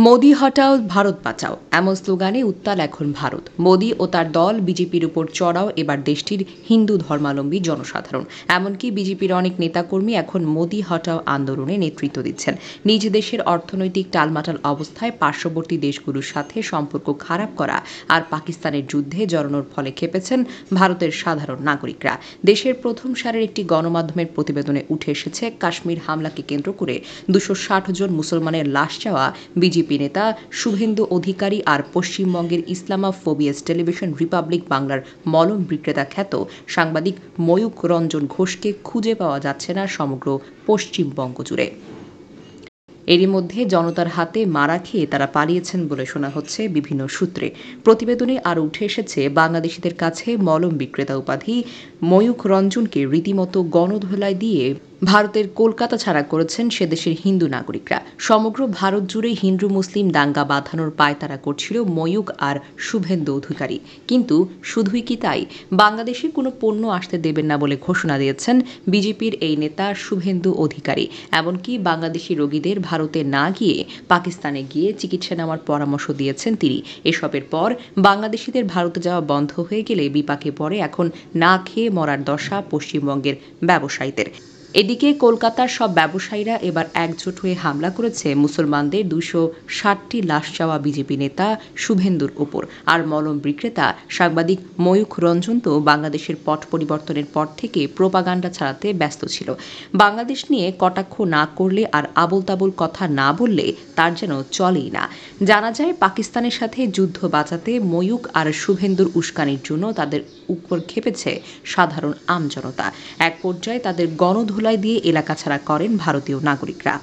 মোদি হটাও ভারত বাঁচাও এমন স্লোগানে উত্তাল এখন ভারত। মোদি ও তার দল বিজেপির উপর চড়াও এবার দেশটির হিন্দু ধর্মাবলম্বী জনসাধারণ। এমনকি বিজেপির অনেক নেতাকর্মী এখন মোদি হটাও আন্দোলনে নেতৃত্ব দিচ্ছেন। নিজ দেশের অর্থনৈতিক টালমাটাল অবস্থায় পার্শ্ববর্তী দেশগুলোর সাথে সম্পর্ক খারাপ করা আর পাকিস্তানের যুদ্ধে জড়ানোর ফলে খেপেছেন ভারতের সাধারণ নাগরিকরা। দেশের প্রথম সারির একটি গণমাধ্যমের প্রতিবেদনে উঠে এসেছে, কাশ্মীর হামলাকে কেন্দ্র করে 260 জন মুসলমানের লাশ চাওয়া বিজেপি নেতা শুভেন্দু অধিকারী আর পশ্চিমবঙ্গের ইসলামোফোবিয়াস টেলিভিশন রিপাবলিক বাংলার মলম বিক্রেতা খ্যাত সাংবাদিক ময়ূক রঞ্জন ঘোষকে খুঁজে পাওয়া যাচ্ছে না সমগ্র পশ্চিমবঙ্গ জুড়ে। এরই মধ্যে জনতার হাতে মারা খেয়ে তারা পালিয়েছেন বলে শোনা হচ্ছে বিভিন্ন সূত্রে। প্রতিবেদনে আরও উঠে এসেছে, বাংলাদেশিদের কাছে মলম বিক্রেতা উপাধি ময়ূক রঞ্জনকে রীতিমতো গণধোলাই দিয়ে ভারতের কলকাতা ছাড়া করেছেন সেদেশের হিন্দু নাগরিকরা। সমগ্র ভারত জুড়ে হিন্দু মুসলিম দাঙ্গা বাঁধানোর পায়তারা করছিল ময়ূক আর শুভেন্দু অধিকারী। কিন্তু শুধুই কি তাই, বাংলাদেশে কোনো পণ্য আসতে দেবেন না বলে ঘোষণা দিয়েছেন বিজেপির এই নেতা শুভেন্দু অধিকারী। এমনকি বাংলাদেশি রোগীদের ভারতে না গিয়ে পাকিস্তানে গিয়ে চিকিৎসা নেওয়ার পরামর্শ দিয়েছেন তিনি। এসবের পর বাংলাদেশিদের ভারতে যাওয়া বন্ধ হয়ে গেলে বিপাকে পড়ে এখন না খেয়ে মরার দশা পশ্চিমবঙ্গের ব্যবসায়ীদের। এদিকে কলকাতার সব ব্যবসায়ীরা এবার একজোট হয়ে হামলা করেছে মুসলমানদের 260টি লাশ চাওয়া বিজেপি নেতা শুভেন্দুর ওপর। আর মলম বিক্রেতা সাংবাদিক ময়ূক রঞ্জন তো বাংলাদেশের পট পরিবর্তনের পর থেকে প্রোপাগান্ডা ছড়াতে ব্যস্ত ছিল। বাংলাদেশ নিয়ে কটাক্ষ না করলে আর আবোল তাবোল কথা না বললে তার যেন চলেই না। জানা যায়, পাকিস্তানের সাথে যুদ্ধ বাঁচাতে ময়ূক আর শুভেন্দুর উস্কানির জন্য তাদের উপর খেপেছে সাধারণ আমজনতা। এক পর্যায়ে তাদের গণধোলাই দিয়ে এলাকা ছাড়া করেন ভারতীয় নাগরিকরা।